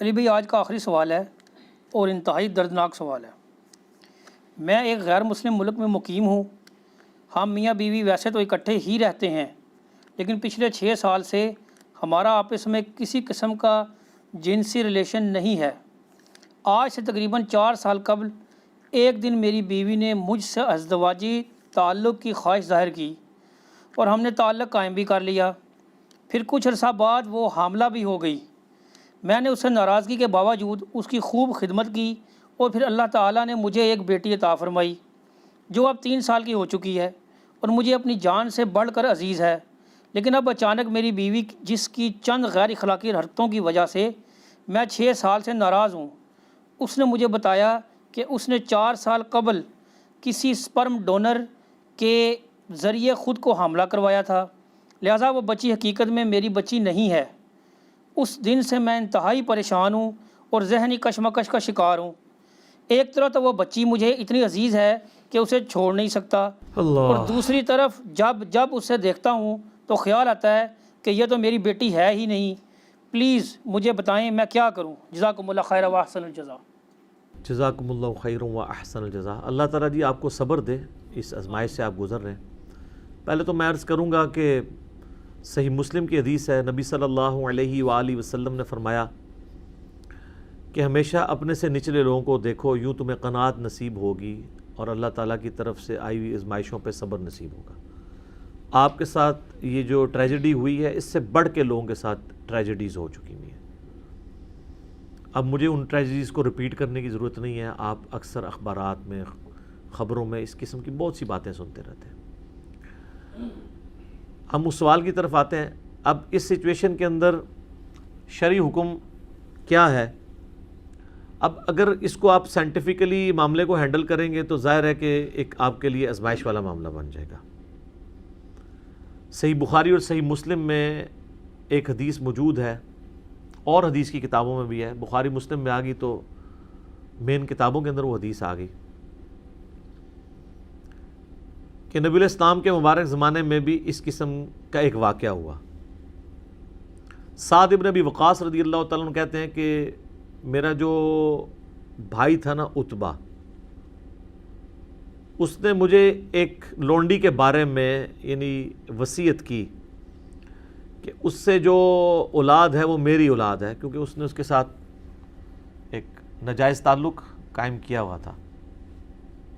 علی بھائی آج کا آخری سوال ہے اور انتہائی دردناک سوال ہے۔ میں ایک غیر مسلم ملک میں مقیم ہوں۔ ہم میاں بیوی ویسے تو اکٹھے ہی رہتے ہیں، لیکن پچھلے 6 سال سے ہمارا آپس میں کسی قسم کا جنسی ریلیشن نہیں ہے۔ آج سے تقریباً 4 سال قبل ایک دن میری بیوی نے مجھ سے ازدواجی تعلق کی خواہش ظاہر کی اور ہم نے تعلق قائم بھی کر لیا۔ پھر کچھ عرصہ بعد وہ حاملہ بھی ہو گئی۔ میں نے اسے ناراضگی کے باوجود اس کی خوب خدمت کی اور پھر اللہ تعالیٰ نے مجھے ایک بیٹی عطا فرمائی جو اب 3 سال کی ہو چکی ہے اور مجھے اپنی جان سے بڑھ کر عزیز ہے۔ لیکن اب اچانک میری بیوی جس کی چند غیر اخلاقی حرکتوں کی وجہ سے میں 6 سال سے ناراض ہوں، اس نے مجھے بتایا کہ اس نے 4 سال قبل کسی سپرم ڈونر کے ذریعے خود کو حاملہ کروایا تھا، لہٰذا وہ بچی حقیقت میں میری بچی نہیں ہے۔ اس دن سے میں انتہائی پریشان ہوں اور ذہنی کشمکش کا شکار ہوں۔ ایک طرف تو وہ بچی مجھے اتنی عزیز ہے کہ اسے چھوڑ نہیں سکتا، اور دوسری طرف جب اسے دیکھتا ہوں تو خیال آتا ہے کہ یہ تو میری بیٹی ہے ہی نہیں۔ پلیز مجھے بتائیں میں کیا کروں؟ جزاکم اللہ خیر و احسن الجزاء۔ جزاکم اللہ خیر و احسن الجزاء۔ اللہ تعالیٰ جی آپ کو صبر دے، اس آزمائش سے آپ گزر رہے ہیں۔ پہلے تو میں عرض کروں گا کہ صحیح مسلم کی حدیث ہے، نبی صلی اللہ علیہ وآلہ وسلم نے فرمایا کہ ہمیشہ اپنے سے نچلے لوگوں کو دیکھو، یوں تمہیں قناعت نصیب ہوگی اور اللہ تعالیٰ کی طرف سے آئی ہوئی آزمائشوں پہ صبر نصیب ہوگا۔ آپ کے ساتھ یہ جو ٹریجڈی ہوئی ہے، اس سے بڑھ کے لوگوں کے ساتھ ٹریجڈیز ہو چکی ہوئی ہیں۔ اب مجھے ان ٹریجڈیز کو ریپیٹ کرنے کی ضرورت نہیں ہے، آپ اکثر اخبارات میں، خبروں میں اس قسم کی بہت سی باتیں سنتے رہتے ہیں۔ ہم اس سوال کی طرف آتے ہیں۔ اب اس سچویشن کے اندر شرعی حکم کیا ہے؟ اب اگر اس کو آپ سائنٹیفکلی معاملے کو ہینڈل کریں گے تو ظاہر ہے کہ ایک آپ کے لیے آزمائش والا معاملہ بن جائے گا۔ صحیح بخاری اور صحیح مسلم میں ایک حدیث موجود ہے، اور حدیث کی کتابوں میں بھی ہے، بخاری مسلم میں آ گئی تو مین کتابوں کے اندر وہ حدیث آ گئی کہ نبی علیہ السلام کے مبارک زمانے میں بھی اس قسم کا ایک واقعہ ہوا۔ سعد ابن ابی وقاص رضی اللہ تعالیٰ عنہ کہتے ہیں کہ میرا جو بھائی تھا نا عتبہ، اس نے مجھے ایک لونڈی کے بارے میں یعنی وصیت کی کہ اس سے جو اولاد ہے وہ میری اولاد ہے، کیونکہ اس نے اس کے ساتھ ایک ناجائز تعلق قائم کیا ہوا تھا،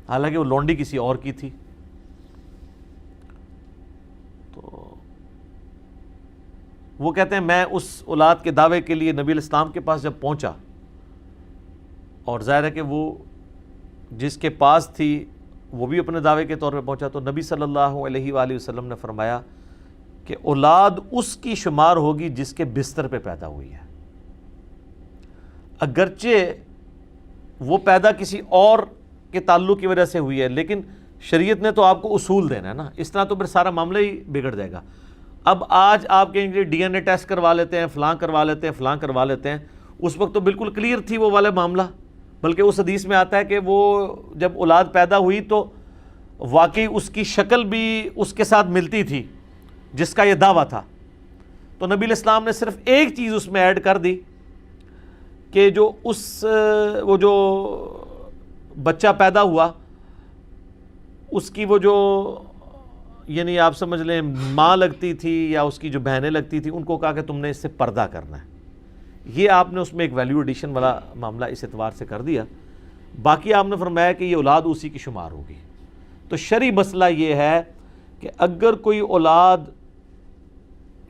حالانکہ وہ لونڈی کسی اور کی تھی۔ تو وہ کہتے ہیں میں اس اولاد کے دعوے کے لیے نبی علیہ السلام کے پاس جب پہنچا، اور ظاہر ہے کہ وہ جس کے پاس تھی وہ بھی اپنے دعوے کے طور پہ پہنچا، تو نبی صلی اللہ علیہ وآلہ وسلم نے فرمایا کہ اولاد اس کی شمار ہوگی جس کے بستر پہ پیدا ہوئی ہے، اگرچہ وہ پیدا کسی اور کے تعلق کی وجہ سے ہوئی ہے، لیکن شریعت نے تو آپ کو اصول دینا ہے نا، اس طرح تو پھر سارا معاملہ ہی بگڑ جائے گا۔ اب آج آپ کہیں گے ڈی این اے ٹیسٹ کروا لیتے ہیں، فلاں کروا لیتے ہیں، فلاں کروا لیتے ہیں، اس وقت تو بالکل کلیئر تھی وہ والا معاملہ، بلکہ اس حدیث میں آتا ہے کہ وہ جب اولاد پیدا ہوئی تو واقعی اس کی شکل بھی اس کے ساتھ ملتی تھی جس کا یہ دعویٰ تھا۔ تو نبی علیہ السلام نے صرف ایک چیز اس میں ایڈ کر دی کہ جو وہ جو بچہ پیدا ہوا اس کی وہ جو یعنی آپ سمجھ لیں ماں لگتی تھی یا اس کی جو بہنیں لگتی تھی، ان کو کہا کہ تم نے اس سے پردہ کرنا ہے۔ یہ آپ نے اس میں ایک ویلیو ایڈیشن والا معاملہ اس اعتبار سے کر دیا۔ باقی آپ نے فرمایا کہ یہ اولاد اسی کی شمار ہوگی۔ تو شرعی مسئلہ یہ ہے کہ اگر کوئی اولاد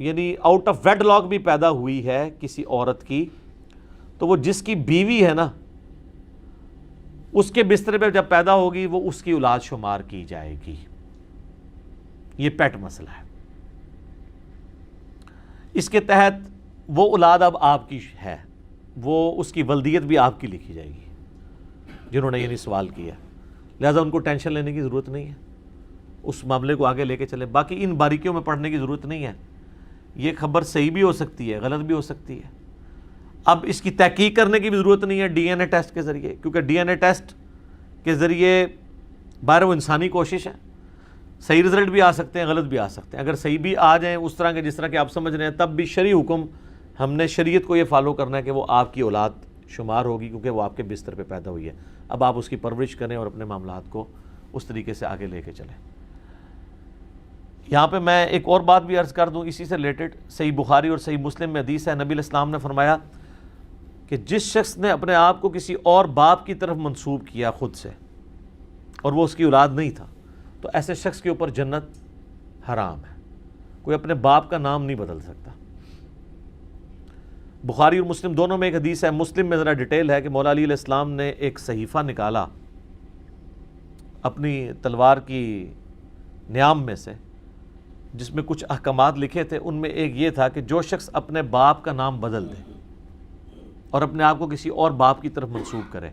یعنی آؤٹ آف ویڈ لاک بھی پیدا ہوئی ہے کسی عورت کی، تو وہ جس کی بیوی ہے نا، اس کے بستر پہ جب پیدا ہوگی وہ اس کی اولاد شمار کی جائے گی۔ یہ پیٹ مسئلہ ہے۔ اس کے تحت وہ اولاد اب آپ کی ہے، وہ اس کی ولدیت بھی آپ کی لکھی جائے گی جنہوں نے یعنی سوال کیا، لہذا ان کو ٹینشن لینے کی ضرورت نہیں ہے، اس معاملے کو آگے لے کے چلیں۔ باقی ان باریکیوں میں پڑھنے کی ضرورت نہیں ہے، یہ خبر صحیح بھی ہو سکتی ہے، غلط بھی ہو سکتی ہے۔ اب اس کی تحقیق کرنے کی بھی ضرورت نہیں ہے ڈی این اے ٹیسٹ کے ذریعے، کیونکہ ڈی این اے ٹیسٹ کے ذریعے باہر وہ انسانی کوشش ہے، صحیح رزلٹ بھی آ سکتے ہیں، غلط بھی آ سکتے ہیں۔ اگر صحیح بھی آ جائیں اس طرح کے جس طرح کہ آپ سمجھ رہے ہیں، تب بھی شرعی حکم ہم نے شریعت کو یہ فالو کرنا ہے کہ وہ آپ کی اولاد شمار ہوگی کیونکہ وہ آپ کے بستر پہ پیدا ہوئی ہے. اب آپ اس کی پرورش کریں اور اپنے معاملات کو اس طریقے سے آگے لے کے چلیں. یہاں پہ میں ایک اور بات بھی عرض کر دوں اسی سے ریلیٹڈ. صحیح بخاری اور صحیح مسلم میں حدیث ہے, نبی علیہ السلام نے فرمایا کہ جس شخص نے اپنے آپ کو کسی اور باپ کی طرف منسوب کیا خود سے اور وہ اس کی اولاد نہیں تھا, تو ایسے شخص کے اوپر جنت حرام ہے. کوئی اپنے باپ کا نام نہیں بدل سکتا. بخاری اور مسلم دونوں میں ایک حدیث ہے, مسلم میں ذرا ڈیٹیل ہے کہ مولا علی علیہ السلام نے ایک صحیفہ نکالا اپنی تلوار کی نیام میں سے جس میں کچھ احکامات لکھے تھے. ان میں ایک یہ تھا کہ جو شخص اپنے باپ کا نام بدل دے اور اپنے آپ کو کسی اور باپ کی طرف منسوب کرے,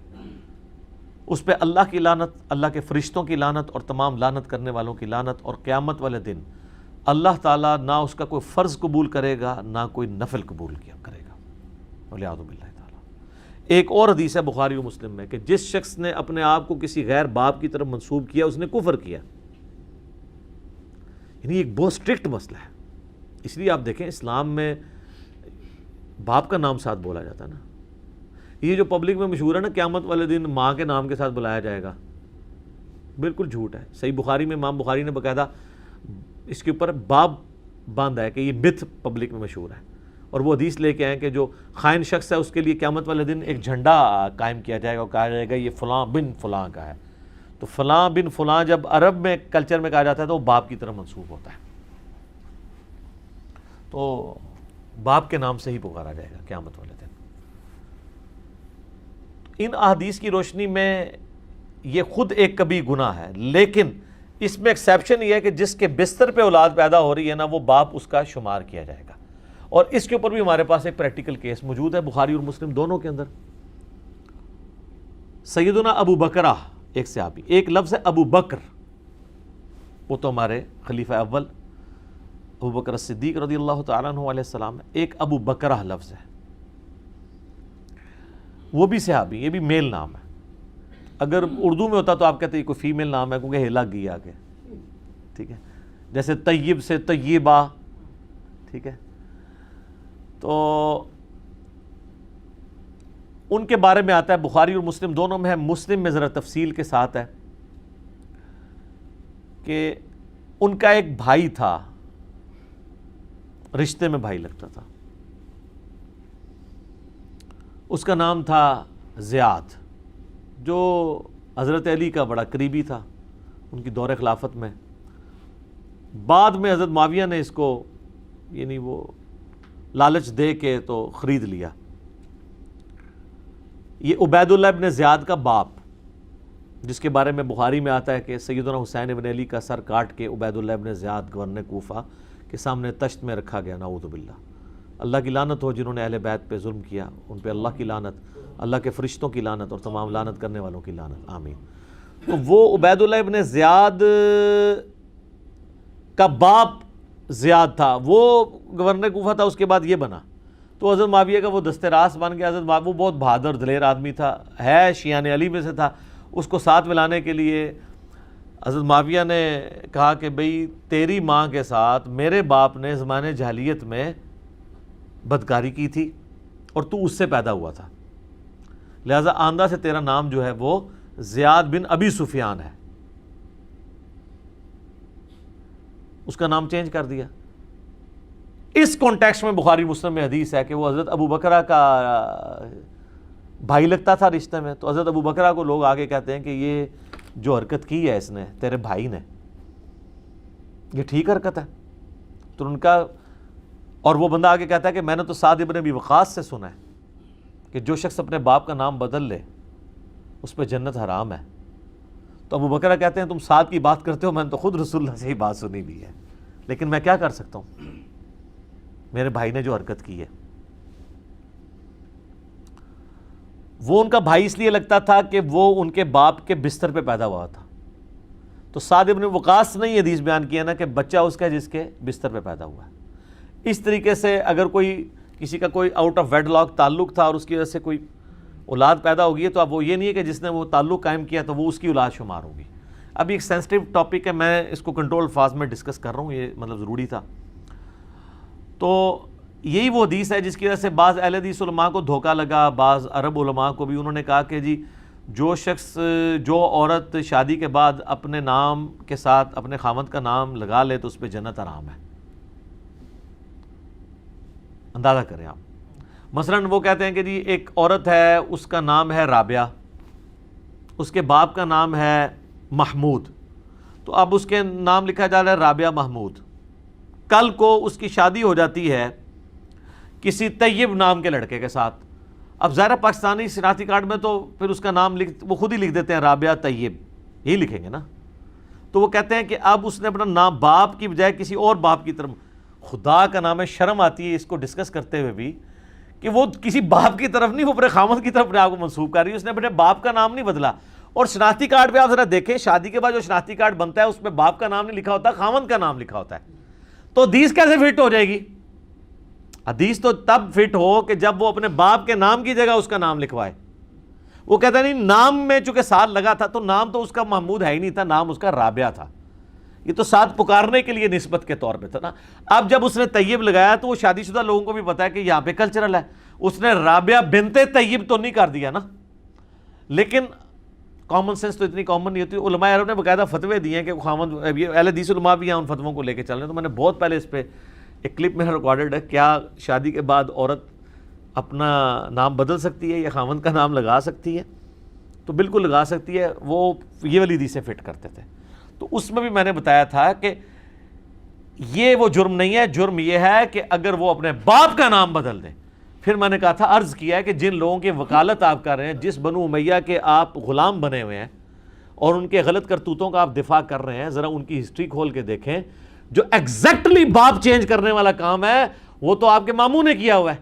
اس پہ اللہ کی لعنت, اللہ کے فرشتوں کی لعنت اور تمام لعنت کرنے والوں کی لعنت, اور قیامت والے دن اللہ تعالیٰ نہ اس کا کوئی فرض قبول کرے گا نہ کوئی نفل قبول کرے گا, والعیاذ باللہ تعالیٰ. ایک اور حدیث ہے بخاری و مسلم میں کہ جس شخص نے اپنے آپ کو کسی غیر باپ کی طرف منسوب کیا اس نے کفر کیا. یعنی ایک بہت اسٹرکٹ مسئلہ ہے. اس لیے آپ دیکھیں اسلام میں باپ کا نام ساتھ بولا جاتا ہے نا. یہ جو پبلک میں مشہور ہے نا قیامت والے دن ماں کے نام کے ساتھ بلایا جائے گا, بالکل جھوٹ ہے. صحیح بخاری میں امام بخاری نے باقاعدہ اس کے اوپر باب باندھا ہے کہ یہ متھ پبلک میں مشہور ہے, اور وہ حدیث لے کے آئے کہ جو خائن شخص ہے اس کے لیے قیامت والے دن ایک جھنڈا قائم کیا جائے گا اور کہا جائے گا یہ فلاں بن فلاں کا ہے. تو فلاں بن فلاں جب عرب میں کلچر میں کہا جاتا ہے تو وہ باپ کی طرف منسوب ہوتا ہے, تو باپ کے نام سے ہی پکارا جائے گا قیامت والے دن. ان احادیث کی روشنی میں یہ خود ایک کبھی گناہ ہے, لیکن اس میں ایکسیپشن یہ ہے کہ جس کے بستر پہ اولاد پیدا ہو رہی ہے نا وہ باپ اس کا شمار کیا جائے گا. اور اس کے اوپر بھی ہمارے پاس ایک پریکٹیکل کیس موجود ہے بخاری اور مسلم دونوں کے اندر. سیدنا ابو بکرہ ایک صحابی, ایک لفظ ہے ابو بکر, وہ تو ہمارے خلیفہ اول ابو بکر صدیق رضی اللہ تعالیٰ عنہ علیہ السلام ہے. ایک ابو بکرہ لفظ ہے, وہ بھی صحابی, یہ بھی میل نام ہے. اگر اردو میں ہوتا تو آپ کہتے ہیں کوئی فیمیل نام ہے کیونکہ ہیلا گئی آگے, ٹھیک ہے, جیسے طیب سے طیبہ, ٹھیک ہے. تو ان کے بارے میں آتا ہے بخاری اور مسلم دونوں میں ہے. مسلم میں ذرا تفصیل کے ساتھ ہے کہ ان کا ایک بھائی تھا, رشتے میں بھائی لگتا تھا, اس کا نام تھا زیاد, جو حضرت علی کا بڑا قریبی تھا ان کی دور خلافت میں. بعد میں حضرت معاویہ نے اس کو یعنی وہ لالچ دے کے تو خرید لیا. یہ عبید اللہ ابن زیاد کا باپ, جس کے بارے میں بخاری میں آتا ہے کہ سیدنا حسین ابن علی کا سر کاٹ کے عبید اللہ ابن زیاد گورنر کوفہ کے سامنے تشت میں رکھا گیا, نعوذ باللہ. اللہ کی لعنت ہو جنہوں نے اہل بیت پہ ظلم کیا, ان پہ اللہ کی لعنت, اللہ کے فرشتوں کی لعنت اور تمام لعنت کرنے والوں کی لعنت, آمین. تو وہ عبید اللہ ابن زیاد کا باپ زیاد تھا, وہ گورنر کوفہ تھا, اس کے بعد یہ بنا. تو حضرت معاویہ کا وہ دست راست بن گیا. حضرت معاویہ وہ بہت بہادر دلیر آدمی تھا, ہے شیعان علی میں سے تھا. اس کو ساتھ ملانے کے لیے حضرت معاویہ نے کہا کہ بھئی تیری ماں کے ساتھ میرے باپ نے زمانے جاہلیت میں بدکاری کی تھی اور تو اس سے پیدا ہوا تھا, لہذا آندہ سے تیرا نام جو ہے وہ زیاد بن ابی سفیان ہے. اس کا نام چینج کر دیا. اس کانٹیکسٹ میں بخاری مسلم میں حدیث ہے کہ وہ حضرت ابو بکرہ کا بھائی لگتا تھا رشتے میں. تو حضرت ابو بکرہ کو لوگ آگے کہتے ہیں کہ یہ جو حرکت کی ہے اس نے تیرے بھائی نے, یہ ٹھیک حرکت ہے. تو ان کا, اور وہ بندہ آگے کہتا ہے کہ میں نے تو سعد ابن ابی وقاص سے سنا ہے کہ جو شخص اپنے باپ کا نام بدل لے اس پہ جنت حرام ہے. تو ابو بکرہ کہتے ہیں تم سعد کی بات کرتے ہو, میں نے تو خود رسول اللہ سے ہی بات سنی بھی ہے, لیکن میں کیا کر سکتا ہوں, میرے بھائی نے جو حرکت کی ہے. وہ ان کا بھائی اس لیے لگتا تھا کہ وہ ان کے باپ کے بستر پہ پیدا ہوا تھا. تو سعد ابن وقاص نے یہ حدیث بیان کیا نا کہ بچہ اس کا جس کے بستر پہ پیدا ہوا ہے. اس طریقے سے اگر کوئی کسی کا کوئی آؤٹ آف ویڈ لاک تعلق تھا اور اس کی وجہ سے کوئی اولاد پیدا ہوگی ہے, تو اب وہ یہ نہیں ہے کہ جس نے وہ تعلق قائم کیا تو وہ اس کی اولاد شمار ہوگی. ابھی ایک سینسٹیو ٹاپک ہے, میں اس کو کنٹرول الفاظ میں ڈسکس کر رہا ہوں, یہ مطلب ضروری تھا. تو یہی وہ حدیث ہے جس کی وجہ سے بعض اہل حدیث علماء کو دھوکہ لگا، بعض عرب علماء کو بھی. انہوں نے کہا کہ جی جو عورت شادی کے بعد اپنے نام کے ساتھ اپنے خاوند کا نام لگا لے تو اس پہ جنت حرام ہے. اندازہ کریں آپ. مثلا وہ کہتے ہیں کہ جی ایک عورت ہے، اس کا نام ہے رابعہ، اس کے باپ کا نام ہے محمود، تو اب اس کے نام لکھا جا رہا ہے رابعہ محمود. کل کو اس کی شادی ہو جاتی ہے کسی طیب نام کے لڑکے کے ساتھ. اب ظاہر پاکستانی شناختی کارڈ میں تو پھر اس کا نام وہ خود ہی لکھ دیتے ہیں رابعہ طیب، یہی لکھیں گے نا. تو وہ کہتے ہیں کہ اب اس نے اپنا نام باپ کی بجائے کسی اور باپ کی طرف، خدا کا نام ہے، شرم آتی ہے اس کو ڈسکس کرتے ہوئے بھی کہ وہ کسی باپ کی طرف نہیں، وہ اپنے خاوند کی طرف اپنے آپ کو منسوب کر رہی ہے. اس نے اپنے باپ کا نام نہیں بدلا. اور شناختی کارڈ پہ آپ ذرا دیکھیں، شادی کے بعد جو شناختی کارڈ بنتا ہے اس پہ باپ کا نام نہیں لکھا ہوتا، خاوند کا نام لکھا ہوتا ہے. تو حدیث کیسے فٹ ہو جائے گی؟ حدیث تو تب فٹ ہو کہ جب وہ اپنے باپ کے نام کی جگہ اس کا نام لکھوائے. وہ کہتا نہیں نام میں چونکہ ساتھ لگا تھا تو نام تو اس کا محمود ہے ہی نہیں تھا، نام اس کا رابعہ تھا. یہ تو ساتھ پکارنے کے لیے نسبت کے طور پہ تھا نا. اب جب اس نے طیب لگایا تو وہ شادی شدہ لوگوں کو بھی پتا ہے کہ یہاں پہ کلچرل ہے. اس نے رابعہ بنت طیب تو نہیں کر دیا نا. لیکن کامن سینس تو اتنی کامن نہیں ہوتی. علماء عرب نے باقاعدہ فتوے دیے ہیں کہ خاوند، اہل حدیث علماء بھی ہیں ان فتووں کو لے کے چل رہے ہیں. تو میں نے بہت پہلے اس پہ ایک کلپ میں ریکارڈڈ ہے، کیا شادی کے بعد عورت اپنا نام بدل سکتی ہے یا خاوند کا نام لگا سکتی ہے؟ تو بالکل لگا سکتی ہے. وہ یہ والی حدیثیں فٹ کرتے تھے. تو اس میں بھی میں نے بتایا تھا کہ یہ وہ جرم نہیں ہے، جرم یہ ہے کہ اگر وہ اپنے باپ کا نام بدل دیں. پھر میں نے کہا تھا، عرض کیا ہے کہ جن لوگوں کی وکالت آپ کر رہے ہیں، جس بنو امیہ کے آپ غلام بنے ہوئے ہیں اور ان کے غلط کرتوتوں کا آپ دفاع کر رہے ہیں، ذرا ان کی ہسٹری کھول کے دیکھیں. جو ایگزیکٹلی باپ چینج کرنے والا کام ہے وہ تو آپ کے ماموں نے کیا ہوا ہے.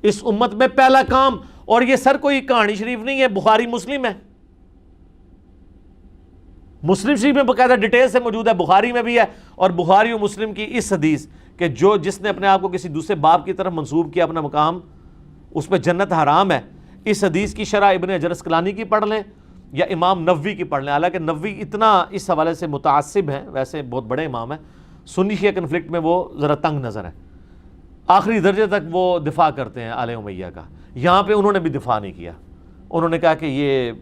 اس امت میں پہلا کام، اور یہ سر کوئی کہانی شریف نہیں ہے، بخاری مسلم ہے. مسلم شریف میں باقاعدہ ڈیٹیل سے موجود ہے، بخاری میں بھی ہے. اور بخاری و مسلم کی اس حدیث کہ جس نے اپنے آپ کو کسی دوسرے باپ کی طرف منسوب کیا اپنا مقام، اس پہ جنت حرام ہے. اس حدیث کی شرح ابن حجر اسقلانی کی پڑھ لیں یا امام نووی کی پڑھ لیں. حالانکہ نووی اتنا اس حوالے سے متعصب ہیں، ویسے بہت بڑے امام ہیں، سنی شیعہ کنفلکٹ میں وہ ذرا تنگ نظر ہے. آخری درجے تک وہ دفاع کرتے ہیں آل امیہ کا. یہاں پہ انہوں نے بھی دفاع نہیں کیا. انہوں نے کہا کہ یہ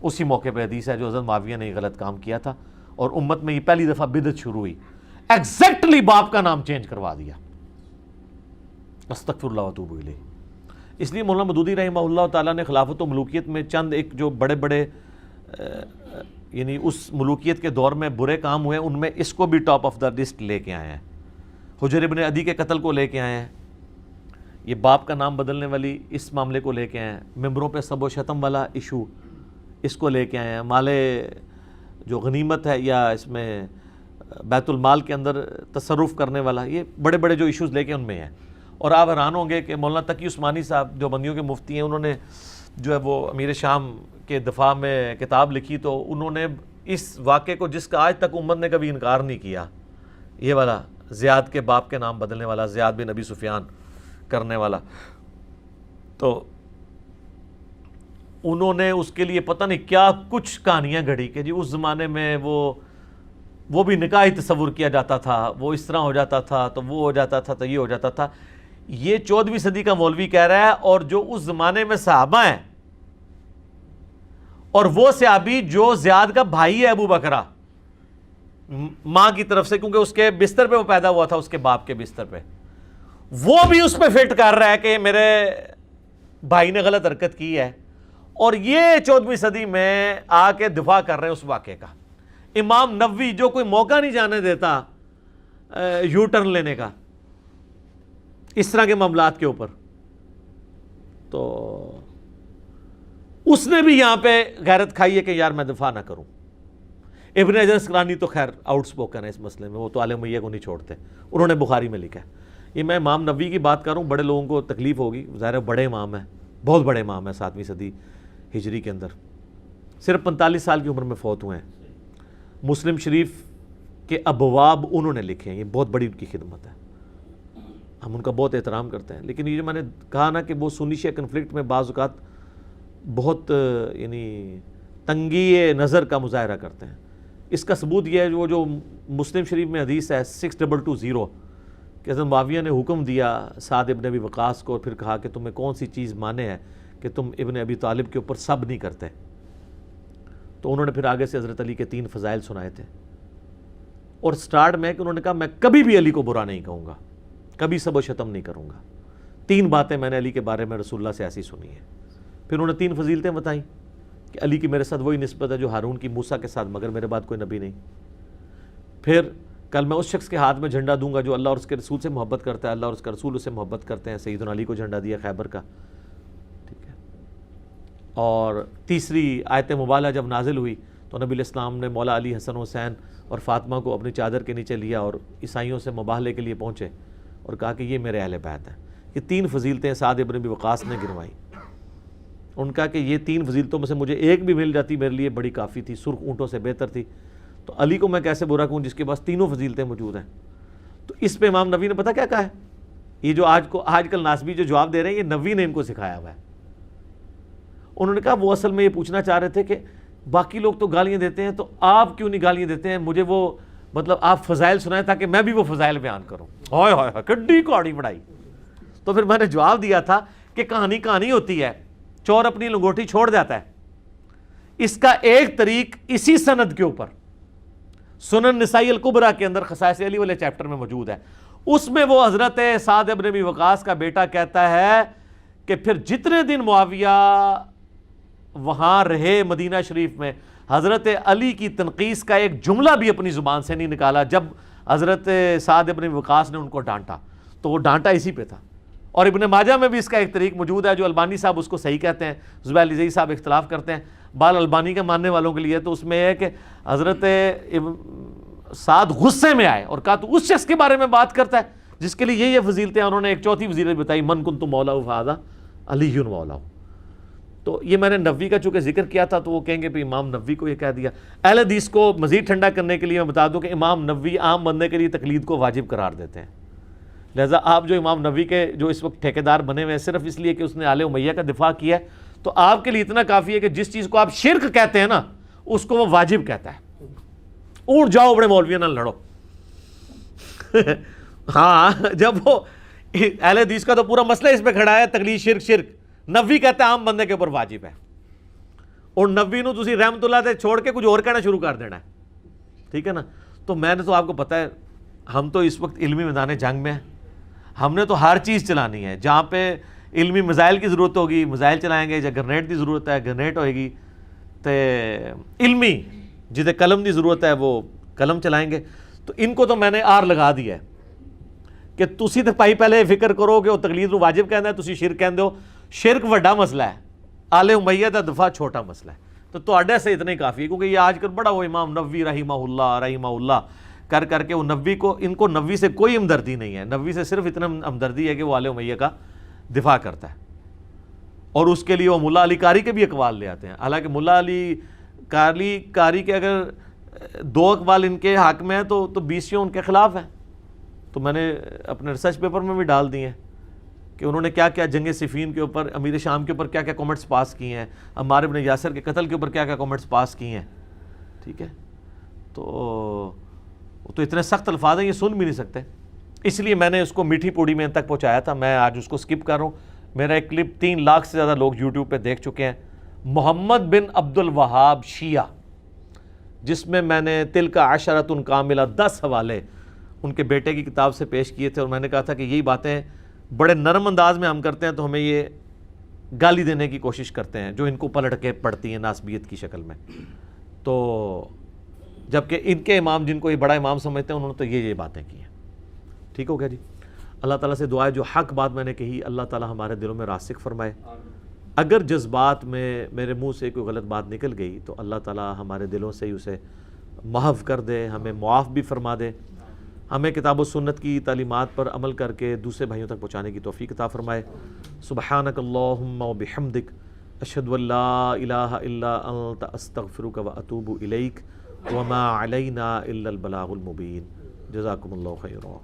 اسی موقع پہ حدیث ہے جو حضرت معاویہ نے غلط کام کیا تھا اور امت میں یہ پہلی دفعہ بدعت شروع ہوئی. ایگزیکٹلی باپ کا نام چینج کروا دیا. استغفر اللہ واتوب الیہ. اس لیے مولانا مودودی رحمہ اللہ تعالیٰ نے خلافت و ملوکیت میں چند ایک جو بڑے بڑے یعنی اس ملوکیت کے دور میں برے کام ہوئے، ان میں اس کو بھی ٹاپ آف دا لسٹ لے کے آئے ہیں. حجر ابن عدی کے قتل کو لے کے آئے ہیں، یہ باپ کا نام بدلنے والی اس معاملے کو لے کے آئے ہیں. ممبروں پہ سب و شتم والا ایشو اس کو لے کے آئے ہیں. مال جو غنیمت ہے یا اس میں بیت المال کے اندر تصرف کرنے والا، یہ بڑے بڑے جو ایشوز لے کے ان میں ہیں. اور آپ حیران ہوں گے کہ مولانا تقی عثمانی صاحب جو بندیوں کے مفتی ہیں، انہوں نے جو ہے وہ امیر شام کے دفاع میں کتاب لکھی تو انہوں نے اس واقعے کو، جس کا آج تک امت نے کبھی انکار نہیں کیا، یہ والا زیاد کے باپ کے نام بدلنے والا، زیاد بن ابی سفیان کرنے والا، تو انہوں نے اس کے لیے پتہ نہیں کیا کچھ کہانیاں گھڑی کہ جی اس زمانے میں وہ بھی نکاح ہی تصور کیا جاتا تھا، وہ اس طرح ہو جاتا تھا تو وہ ہو جاتا تھا تو یہ ہو جاتا تھا. یہ 14ویں صدی کا مولوی کہہ رہا ہے، اور جو اس زمانے میں صحابہ ہیں، اور وہ صحابی جو زیاد کا بھائی ہے ابو بکرہ ماں کی طرف سے، کیونکہ اس کے بستر پہ وہ پیدا ہوا تھا، اس کے باپ کے بستر پہ، وہ بھی اس پہ فٹ کر رہا ہے کہ میرے بھائی نے غلط حرکت کی ہے. اور یہ 14ویں صدی میں آ کے دفاع کر رہے ہیں اس واقعے کا. امام نووی جو کوئی موقع نہیں جانے دیتا یو ٹرن لینے کا اس طرح کے معاملات کے اوپر، تو اس نے بھی یہاں پہ غیرت کھائی ہے کہ یار میں دفاع نہ کروں. ابن حجر اسقلانی تو خیر آؤٹ سپوکن ہے اس مسئلے میں، وہ تو آل امیہ کو نہیں چھوڑتے، انہوں نے بخاری میں لکھا ہے. یہ میں امام نووی کی بات کروں، بڑے لوگوں کو تکلیف ہوگی، ظاہر ہے بڑے امام ہیں، بہت بڑے امام ہیں 7ویں صدی ہجری کے اندر، صرف 45 سال کی عمر میں فوت ہوئے ہیں. مسلم شریف کے ابواب انہوں نے لکھے ہیں، یہ بہت بڑی ان کی خدمت ہے، ہم ان کا بہت احترام کرتے ہیں. لیکن یہ جو میں نے کہا نا کہ وہ سنی شیعہ کنفلکٹ میں بعض اوقات بہت یعنی تنگی نظر کا مظاہرہ کرتے ہیں. اس کا ثبوت یہ ہے جو مسلم شریف میں حدیث ہے 6220 کہ حضرت معاویہ نے حکم دیا سعد ابن ابی وقاص کو، پھر کہا کہ تمہیں کون سی چیز مانے ہے کہ تم ابن ابی طالب کے اوپر سب نہیں کرتے. تو انہوں نے پھر آگے سے حضرت علی کے 3 فضائل سنائے تھے، اور سٹارٹ میں کہ انہوں نے کہا میں کبھی بھی علی کو برا نہیں کہوں گا، کبھی سب و شتم نہیں کروں گا. 3 باتیں میں نے علی کے بارے میں رسول اللہ سے ایسی سنی ہیں. پھر انہوں نے 3 فضیلتیں بتائیں کہ علی کی میرے ساتھ وہی نسبت ہے جو ہارون کی موسیٰ کے ساتھ، مگر میرے بعد کوئی نبی نہیں. پھر کل میں اس شخص کے ہاتھ میں جھنڈا دوں گا جو اللہ اور اس کے رسول سے محبت کرتا ہے، اللہ اور اس کا رسول اس سے محبت کرتے ہیں. سیدنا علی کو جھنڈا دیا خیبر کا. ٹھیک ہے. اور تیسری آیت مبالغہ جب نازل ہوئی تو نبی علیہ السلام نے مولا علی، حسن حسین اور فاطمہ کو اپنی چادر کے نیچے لیا اور عیسائیوں سے مباہلے کے لیے پہنچے اور کہا کہ یہ میرے اہل بیت ہیں. یہ 3 فضیلتیں سعد ابن ابی وقاص نے گنوائیں. ان کا کہ یہ 3 فضیلتوں میں سے مجھے ایک بھی مل جاتی میرے لیے بڑی کافی تھی، سرخ اونٹوں سے بہتر تھی. تو علی کو میں کیسے برا کہوں جس کے پاس 3 فضیلتیں موجود ہیں. تو اس پہ امام نووی نے پتہ کیا کہا ہے؟ یہ جو آج کل ناسبی جو جواب دے رہے ہیں یہ نووی نے ان کو سکھایا ہوا ہے. انہوں نے کہا وہ اصل میں یہ پوچھنا چاہ رہے تھے کہ باقی لوگ تو گالیاں دیتے ہیں تو آپ کیوں نہیں گالیاں دیتے ہیں؟ مجھے وہ مطلب آپ فضائل سنائیں تاکہ میں بھی وہ فضائل بیان کروں. ہائے ہائے کڈی کوڑی بڑائی. تو پھر میں نے جواب دیا تھا کہ کہانی ہوتی ہے، چور اپنی لنگوٹی چھوڑ جاتا ہے. اس کا ایک طریق اسی سند کے اوپر سنن نسائی الکبریٰ کے اندر خصائص علی والے چیپٹر میں موجود ہے. اس میں وہ حضرت سعد ابن ابی وقاص کا بیٹا کہتا ہے کہ پھر جتنے دن معاویہ وہاں رہے مدینہ شریف میں، حضرت علی کی تنقیص کا ایک جملہ بھی اپنی زبان سے نہیں نکالا. جب حضرت سعد ابن ابی وقاص نے ان کو ڈانٹا تو وہ ڈانٹا اسی پہ تھا. اور ابن ماجہ میں بھی اس کا ایک طریق موجود ہے جو البانی صاحب اس کو صحیح کہتے ہیں، زبیر علی زئی صاحب اختلاف کرتے ہیں. بال البانی کے ماننے والوں کے لیے تو اس میں ہے کہ حضرت سعد غصے میں آئے اور کہا تو اس شخص کے بارے میں بات کرتا ہے جس کے لیے یہ فضیلتیں. انہوں نے ایک 4تھی فضیلت بتائی، من کنت مولا فہذا علی مولا. تو یہ میں نے نووی کا چونکہ ذکر کیا تھا تو وہ کہیں گے بھی امام نووی کو یہ کہہ دیا. اہل حدیث کو مزید ٹھنڈا کرنے کے لیے میں بتا دوں کہ امام نووی عام بندے کے لیے تقلید کو واجب قرار دیتے ہیں. لہذا آپ جو امام نووی کے جو اس وقت ٹھیکیدار بنے ہوئے ہیں صرف اس لیے کہ اس نے آل امیہ کا دفاع کیا ہے، تو آپ کے لیے اتنا کافی ہے کہ جس چیز کو آپ شرک کہتے ہیں نا اس کو وہ واجب کہتا ہے. اونٹ جاؤ بڑے مولویوں نہ لڑو. ہاں جب وہ اہل حدیث کا تو پورا مسئلہ اس پہ کھڑا ہے تقلید شرک. نووی کہتا ہے عام بندے کے اوپر واجب ہے، اور نووی نو تسی رحمت اللہ تے چھوڑ کے کچھ اور کہنا شروع کر دینا ہے. ٹھیک ہے نا. تو میں نے تو آپ کو پتہ ہے ہم تو اس وقت علمی میدان جنگ میں ہیں. ہم نے تو ہر چیز چلانی ہے. جہاں پہ علمی میزائل کی ضرورت ہوگی میزائل چلائیں گے، جہاں گرنیٹ کی ضرورت ہے گرنیٹ ہوئے گی، تو علمی جہاں قلم کی ضرورت ہے وہ قلم چلائیں گے. تو ان کو تو میں نے آر لگا دیا ہے کہ تسی تو پائی پہلے فکر کرو کہ وہ تقلید واجب کہنا ہے، تسی شرک کہندے ہو. شرک وڈا مسئلہ ہے، آل امیہ دا دفاع چھوٹا مسئلہ ہے. تو تواڈے سے اتنا ہی کافی ہے، کیونکہ یہ آج کل بڑا وہ امام نووی رحمہ اللہ کر کے وہ نووی کو، ان کو نووی سے کوئی ہمدردی نہیں ہے. نووی سے صرف اتنا ہمدردی ہے کہ وہ آل امیہ کا دفاع کرتا ہے، اور اس کے لیے وہ ملا علی قاری کے بھی اقوال لے آتے ہیں. حالانکہ ملا علی قاری کے اگر 2 اقوال ان کے حق میں ہیں تو 20 ان کے خلاف ہیں. تو میں نے اپنے ریسرچ پیپر میں بھی ڈال دی ہیں کہ انہوں نے کیا کیا جنگ صفین کے اوپر، امیر شام کے اوپر کیا کیا کامنٹس پاس کیے ہیں، عمار بن یاسر کے قتل کے اوپر کیا کیا کامنٹس پاس کیے ہیں. ٹھیک ہے. تو اتنے سخت الفاظ ہیں یہ سن بھی نہیں سکتے. اس لیے میں نے اس کو میٹھی پوڑی میں تک پہنچایا تھا. میں آج اس کو سکپ کر رہا ہوں. میرا ایک کلپ 3 لاکھ سے زیادہ لوگ یوٹیوب پہ دیکھ چکے ہیں، محمد بن عبد الوہاب شیعہ، جس میں نے تلک عشرۃ کاملہ 10 حوالے ان کے بیٹے کی کتاب سے پیش کیے تھے. اور میں نے کہا تھا کہ یہی باتیں بڑے نرم انداز میں ہم کرتے ہیں تو ہمیں یہ گالی دینے کی کوشش کرتے ہیں جو ان کو پلٹ کے پڑھتی ہیں ناسبیت کی شکل میں. تو جبکہ ان کے امام جن کو یہ بڑا امام سمجھتے ہیں انہوں نے تو یہ باتیں کی ہیں. ٹھیک ہو گیا جی. اللہ تعالیٰ سے دعا ہے جو حق بات میں نے کہی اللہ تعالیٰ ہمارے دلوں میں راسخ فرمائے. اگر جذبات میں میرے منہ سے کوئی غلط بات نکل گئی تو اللہ تعالیٰ ہمارے دلوں سے ہی اسے محو کر دے، ہمیں معاف بھی فرما دے، ہمیں کتاب و سنت کی تعلیمات پر عمل کر کے دوسرے بھائیوں تک پہنچانے کی توفیق عطا فرمائے. سبحانک اللہم و بحمدک اشہد ان لا الہ الا انت استغفرک و اتوب الیک وما علینا الا البلاغ المبین. جزاکم اللہ خیرا.